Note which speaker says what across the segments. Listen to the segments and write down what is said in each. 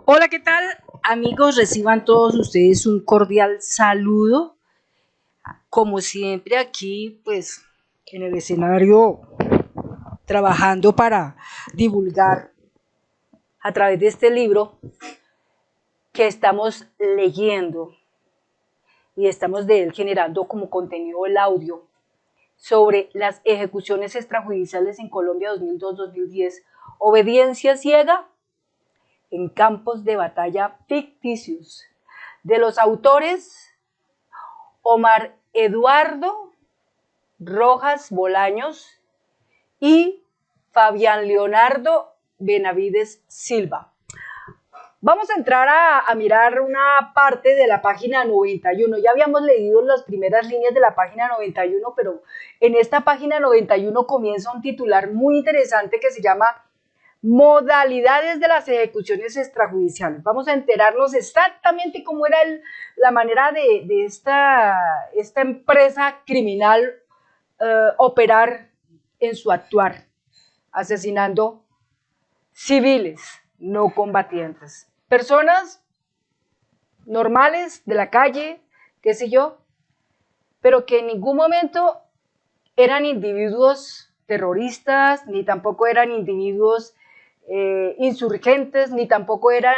Speaker 1: Hola, ¿qué tal? Amigos, reciban todos ustedes un cordial saludo. Como siempre aquí, pues, en el escenario, trabajando para divulgar a través de este libro que estamos leyendo y estamos de él generando como contenido el audio sobre las ejecuciones extrajudiciales en Colombia 2002-2010, obediencia ciega en campos de batalla ficticios, de los autores Omar Eduardo Rojas Bolaños y Fabián Leonardo Benavides Silva. Vamos a entrar a mirar una parte de la página 91. Ya habíamos leído las primeras líneas de la página 91, pero en esta página 91 comienza un titular muy interesante que se llama Modalidades de las ejecuciones extrajudiciales. Vamos a enterarnos exactamente cómo era la manera de esta empresa criminal operar en su actuar, asesinando civiles no combatientes, personas normales de la calle, qué sé yo, pero que en ningún momento eran individuos terroristas, ni tampoco eran individuos insurgentes, ni tampoco eran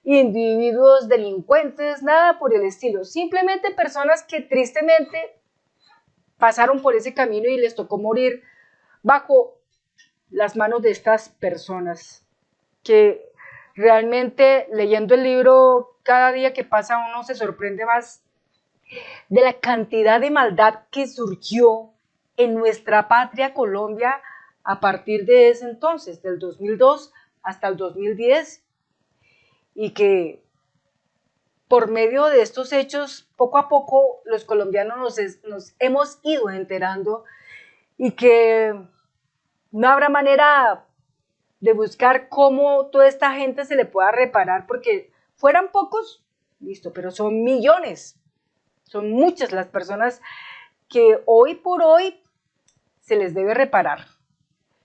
Speaker 1: individuos delincuentes, nada por el estilo. Simplemente personas que tristemente pasaron por ese camino y les tocó morir bajo las manos de estas personas, que realmente leyendo el libro, cada día que pasa uno se sorprende más de la cantidad de maldad que surgió en nuestra patria Colombia a partir de ese entonces, del 2002 hasta el 2010, y que por medio de estos hechos, poco a poco los colombianos nos hemos ido enterando, y que no habrá manera de buscar cómo toda esta gente se le pueda reparar, porque fueran pocos, listo, pero son millones, son muchas las personas que hoy por hoy se les debe reparar.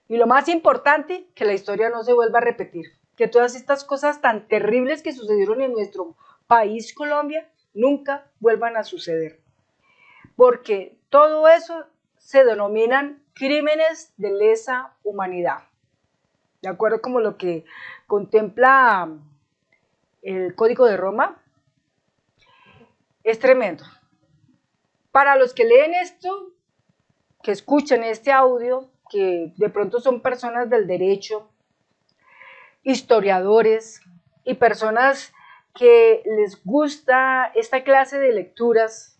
Speaker 1: Y lo más importante, que la historia no se vuelva a repetir, que todas estas cosas tan terribles que sucedieron en nuestro país Colombia nunca vuelvan a suceder, porque todo eso se denominan crímenes de lesa humanidad, de acuerdo como lo que contempla el Código de Roma. Es tremendo. Para los que leen esto, que escuchan este audio, que de pronto son personas del derecho, historiadores y personas que les gusta esta clase de lecturas,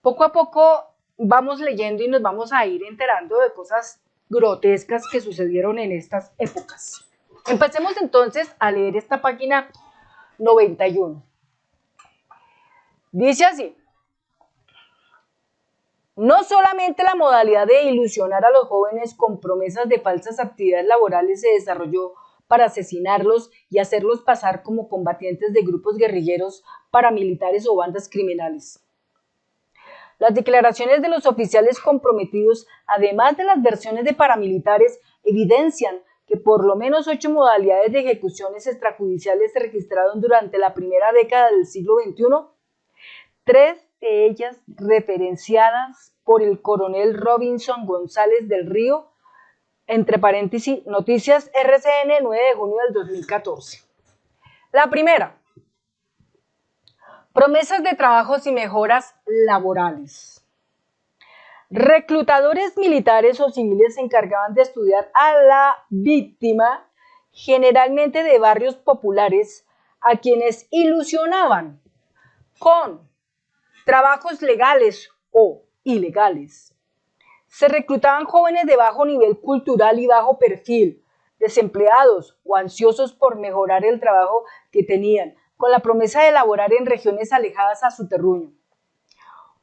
Speaker 1: poco a poco vamos leyendo y nos vamos a ir enterando de cosas grotescas que sucedieron en estas épocas. Empecemos entonces a leer esta página 91. Dice así: no solamente la modalidad de ilusionar a los jóvenes con promesas de falsas actividades laborales se desarrolló para asesinarlos y hacerlos pasar como combatientes de grupos guerrilleros, paramilitares o bandas criminales. Las declaraciones de los oficiales comprometidos, además de las versiones de paramilitares, evidencian que por lo menos 8 modalidades de ejecuciones extrajudiciales se registraron durante la primera década del siglo XXI, 3 de ellas referenciadas por el coronel Robinson González del Río, entre paréntesis, Noticias RCN, 9 de junio del 2014. La primera, promesas de trabajos y mejoras laborales. Reclutadores militares o civiles se encargaban de estudiar a la víctima, generalmente de barrios populares, a quienes ilusionaban con trabajos legales o ilegales. Se reclutaban jóvenes de bajo nivel cultural y bajo perfil, desempleados o ansiosos por mejorar el trabajo que tenían, con la promesa de laborar en regiones alejadas a su terruño.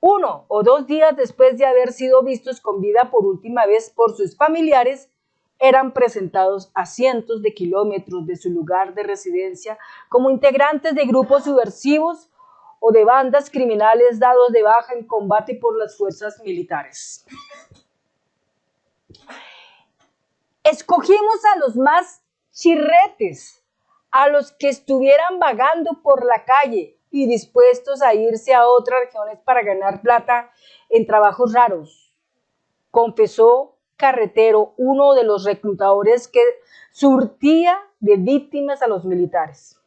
Speaker 1: 1 o 2 días después de haber sido vistos con vida por última vez por sus familiares, eran presentados a cientos de kilómetros de su lugar de residencia como integrantes de grupos subversivos o de bandas criminales dados de baja en combate por las fuerzas militares. Escogimos a los más chirretes, a los que estuvieran vagando por la calle y dispuestos a irse a otras regiones para ganar plata en trabajos raros, confesó Carretero, uno de los reclutadores que surtía de víctimas a los militares.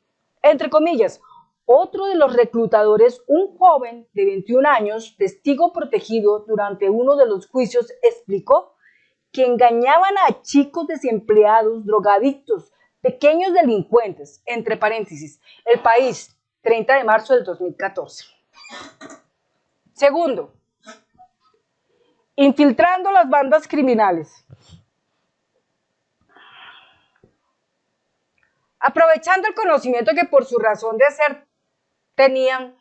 Speaker 1: Entre comillas, otro de los reclutadores, un joven de 21 años, testigo protegido durante uno de los juicios, explicó que engañaban a chicos desempleados, drogadictos, pequeños delincuentes, entre paréntesis, El País, 30 de marzo del 2014. Segundo, infiltrando las bandas criminales. Aprovechando el conocimiento que por su razón de ser tenían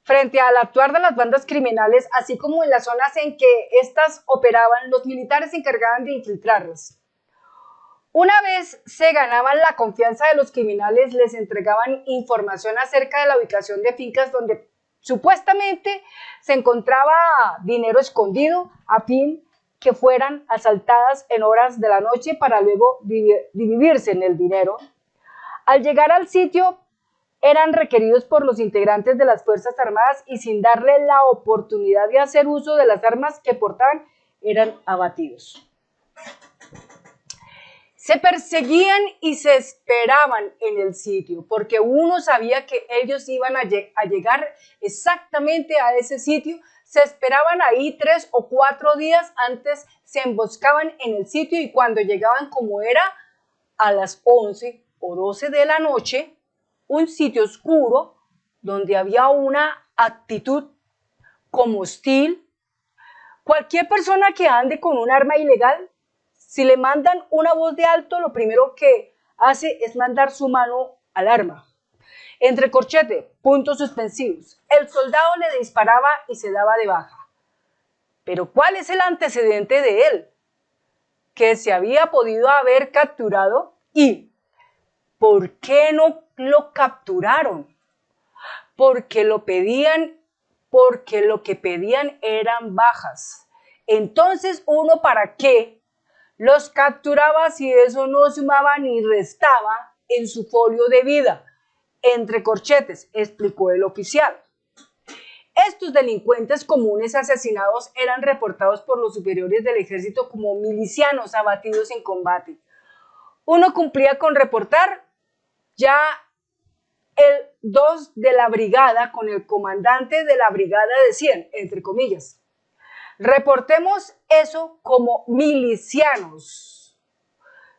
Speaker 1: frente al actuar de las bandas criminales, así como en las zonas en que éstas operaban, los militares se encargaban de infiltrarlas. Una vez se ganaban la confianza de los criminales, les entregaban información acerca de la ubicación de fincas donde supuestamente se encontraba dinero escondido a fin que fueran asaltadas en horas de la noche para luego dividirse en el dinero. Al llegar al sitio, eran requeridos por los integrantes de las Fuerzas Armadas y sin darle la oportunidad de hacer uso de las armas que portaban, eran abatidos. Se perseguían y se esperaban en el sitio, porque uno sabía que ellos iban a llegar exactamente a ese sitio. Se esperaban ahí 3 o 4 días antes, se emboscaban en el sitio y cuando llegaban, como era a las 11 o 12 de la noche, un sitio oscuro donde había una actitud como hostil. Cualquier persona que ande con un arma ilegal, si le mandan una voz de alto, lo primero que hace es mandar su mano al arma. Entre corchete, puntos suspensivos. El soldado le disparaba y se daba de baja. Pero ¿cuál es el antecedente de él? Que se había podido haber capturado y ¿por qué no lo capturaron? Porque lo pedían, porque lo que pedían eran bajas. Entonces, ¿uno para qué los capturaba si eso no sumaba ni restaba en su folio de vida? Entre corchetes, explicó el oficial. Estos delincuentes comunes asesinados eran reportados por los superiores del ejército como milicianos abatidos en combate. Uno cumplía con reportar, ya el 2 de la brigada con el comandante de la brigada decían, entre comillas, reportemos eso como milicianos,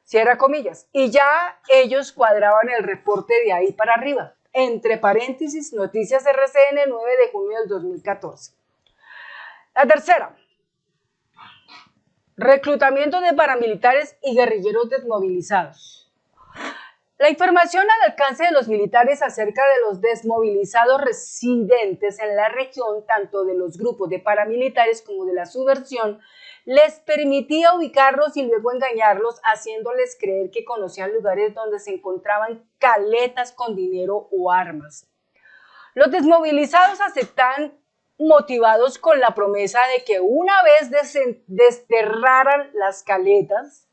Speaker 1: cierra comillas, y ya ellos cuadraban el reporte de ahí para arriba. Entre paréntesis, Noticias RCN, 9 de junio del 2014. La tercera, reclutamiento de paramilitares y guerrilleros desmovilizados. La información al alcance de los militares acerca de los desmovilizados residentes en la región, tanto de los grupos de paramilitares como de la subversión, les permitía ubicarlos y luego engañarlos, haciéndoles creer que conocían lugares donde se encontraban caletas con dinero o armas. Los desmovilizados aceptaban, motivados con la promesa de que una vez desterraran las caletas,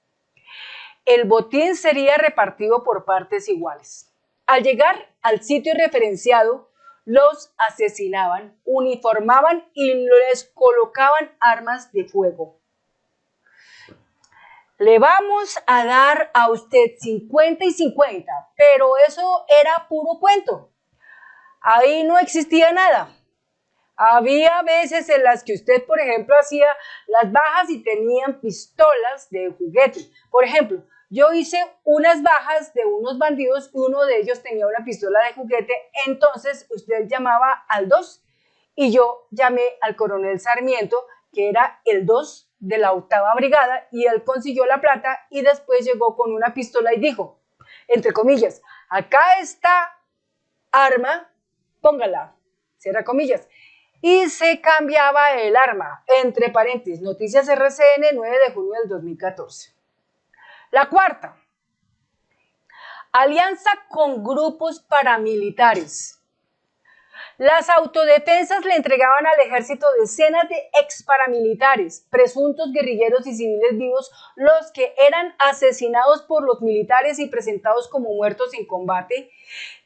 Speaker 1: el botín sería repartido por partes iguales. Al llegar al sitio referenciado, los asesinaban, uniformaban y les colocaban armas de fuego. Le vamos a dar a usted 50 y 50, pero eso era puro cuento. Ahí no existía nada. Había veces en las que usted, por ejemplo, hacía las bajas y tenían pistolas de juguete. Por ejemplo, yo hice unas bajas de unos bandidos y uno de ellos tenía una pistola de juguete. Entonces usted llamaba al 2 y yo llamé al coronel Sarmiento, que era el 2 de la 8ª brigada, y él consiguió la plata y después llegó con una pistola y dijo, entre comillas, acá está arma, póngala, cierra comillas. Y se cambiaba el arma, entre paréntesis, Noticias RCN, 9 de junio del 2014. La cuarta, alianza con grupos paramilitares. Las autodefensas le entregaban al ejército decenas de ex paramilitares, presuntos guerrilleros y civiles vivos, los que eran asesinados por los militares y presentados como muertos en combate.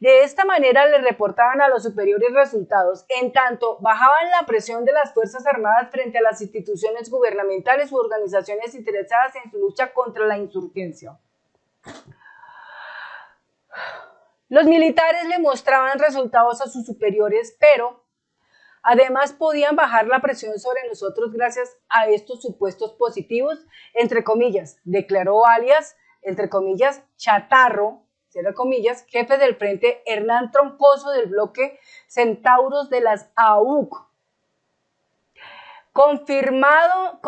Speaker 1: De esta manera le reportaban a los superiores resultados, en tanto bajaban la presión de las Fuerzas Armadas frente a las instituciones gubernamentales u organizaciones interesadas en su lucha contra la insurgencia. Los militares le mostraban resultados a sus superiores, pero además podían bajar la presión sobre nosotros gracias a estos supuestos positivos, entre comillas, declaró alias, entre comillas, Chatarro, cierra comillas, jefe del frente Hernán Troncoso del bloque Centauros de las AUC, confirmando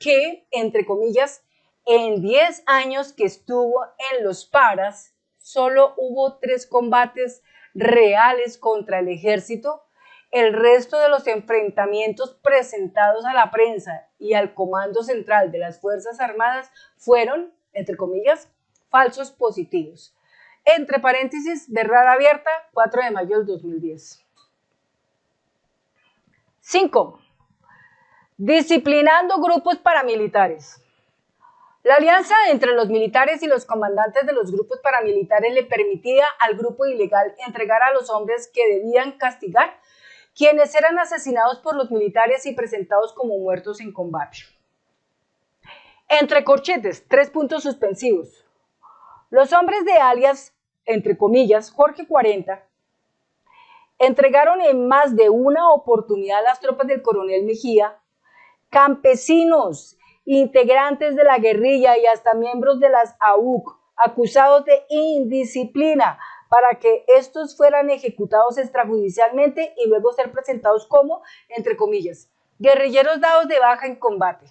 Speaker 1: que, entre comillas, en 10 años que estuvo en los paras, solo hubo 3 combates reales contra el ejército. El resto de los enfrentamientos presentados a la prensa y al Comando Central de las Fuerzas Armadas fueron, entre comillas, falsos positivos. Entre paréntesis, verdad abierta, 4 de mayo del 2010. 5. Disciplinando grupos paramilitares. La alianza entre los militares y los comandantes de los grupos paramilitares le permitía al grupo ilegal entregar a los hombres que debían castigar, quienes eran asesinados por los militares y presentados como muertos en combate. Entre corchetes, 3 puntos suspensivos. Los hombres de alias, entre comillas, Jorge 40, entregaron en más de una oportunidad a las tropas del coronel Mejía, campesinos, integrantes de la guerrilla y hasta miembros de las AUC, acusados de indisciplina, para que estos fueran ejecutados extrajudicialmente y luego ser presentados como, entre comillas, guerrilleros dados de baja en combate.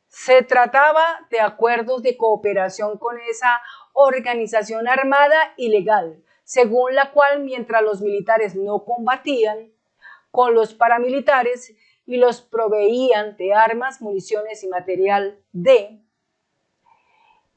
Speaker 1: Se trataba de acuerdos de cooperación con esa organización armada ilegal, según la cual mientras los militares no combatían con los paramilitares y los proveían de armas, municiones y material de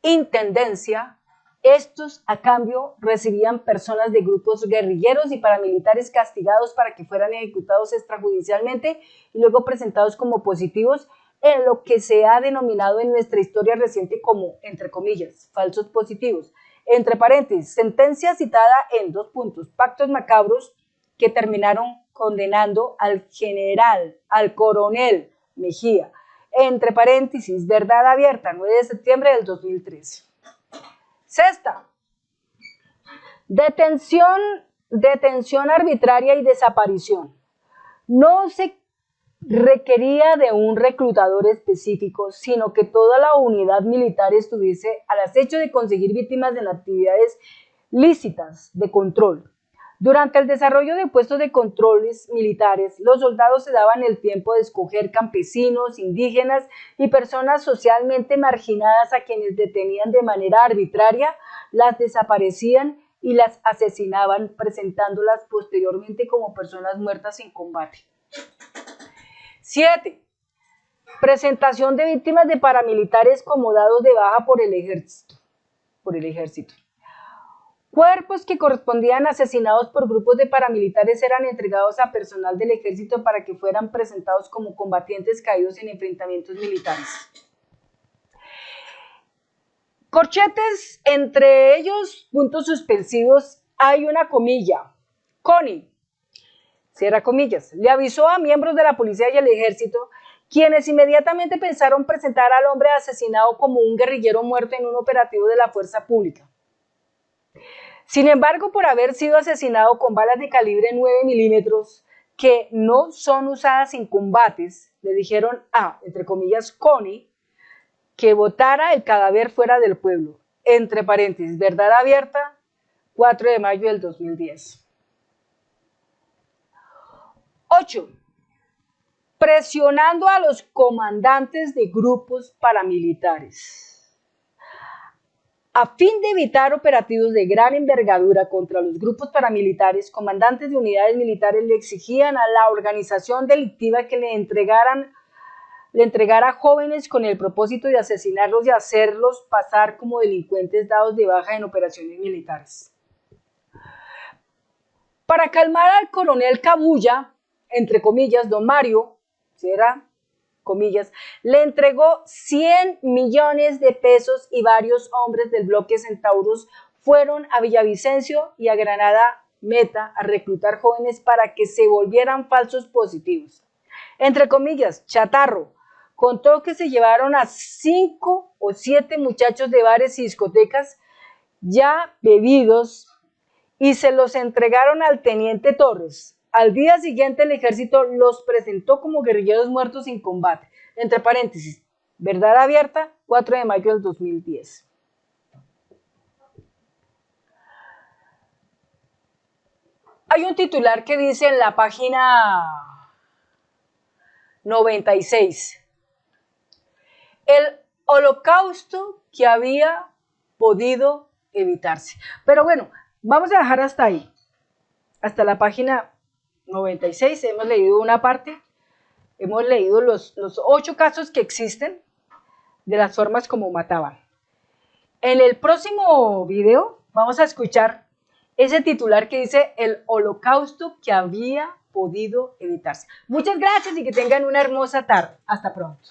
Speaker 1: intendencia, estos a cambio recibían personas de grupos guerrilleros y paramilitares castigados para que fueran ejecutados extrajudicialmente y luego presentados como positivos en lo que se ha denominado en nuestra historia reciente como, entre comillas, falsos positivos. Entre paréntesis, sentencia citada en 2 puntos, pactos macabros que terminaron condenando al general, al coronel Mejía. Entre paréntesis, verdad abierta, 9 de septiembre del 2013. 6. Detención arbitraria y desaparición. No se requería de un reclutador específico, sino que toda la unidad militar estuviese al acecho de conseguir víctimas en actividades lícitas de control. Durante el desarrollo de puestos de controles militares, los soldados se daban el tiempo de escoger campesinos, indígenas y personas socialmente marginadas a quienes detenían de manera arbitraria, las desaparecían y las asesinaban, presentándolas posteriormente como personas muertas en combate. 7. Presentación de víctimas de paramilitares como dados de baja por el ejército. Cuerpos que correspondían asesinados por grupos de paramilitares eran entregados a personal del ejército para que fueran presentados como combatientes caídos en enfrentamientos militares. Corchetes, entre ellos puntos suspensivos, hay una comilla. Connie, cierra comillas, le avisó a miembros de la policía y el ejército, quienes inmediatamente pensaron presentar al hombre asesinado como un guerrillero muerto en un operativo de la fuerza pública. Sin embargo, por haber sido asesinado con balas de calibre 9 milímetros que no son usadas en combates, le dijeron a, entre comillas, Connie, que botara el cadáver fuera del pueblo. Entre paréntesis, verdad abierta, 4 de mayo del 2010. 8. Presionando a los comandantes de grupos paramilitares. A fin de evitar operativos de gran envergadura contra los grupos paramilitares, comandantes de unidades militares le exigían a la organización delictiva que le entregara jóvenes con el propósito de asesinarlos y hacerlos pasar como delincuentes dados de baja en operaciones militares. Para calmar al coronel Cabuya, entre comillas, don Mario, si era comillas, le entregó 100 millones de pesos y varios hombres del bloque Centauros fueron a Villavicencio y a Granada Meta a reclutar jóvenes para que se volvieran falsos positivos. Entre comillas, Chatarro contó que se llevaron a 5 o 7 muchachos de bares y discotecas ya bebidos y se los entregaron al teniente Torres. Al día siguiente el ejército los presentó como guerrilleros muertos sin combate. Entre paréntesis, verdad abierta, 4 de mayo del 2010. Hay un titular que dice en la página 96, el holocausto que había podido evitarse. Pero bueno, vamos a dejar hasta ahí, hasta la página 96, hemos leído una parte, hemos leído los 8 casos que existen de las formas como mataban. En el próximo video vamos a escuchar ese titular que dice el holocausto que había podido evitarse. Muchas gracias y que tengan una hermosa tarde. Hasta pronto.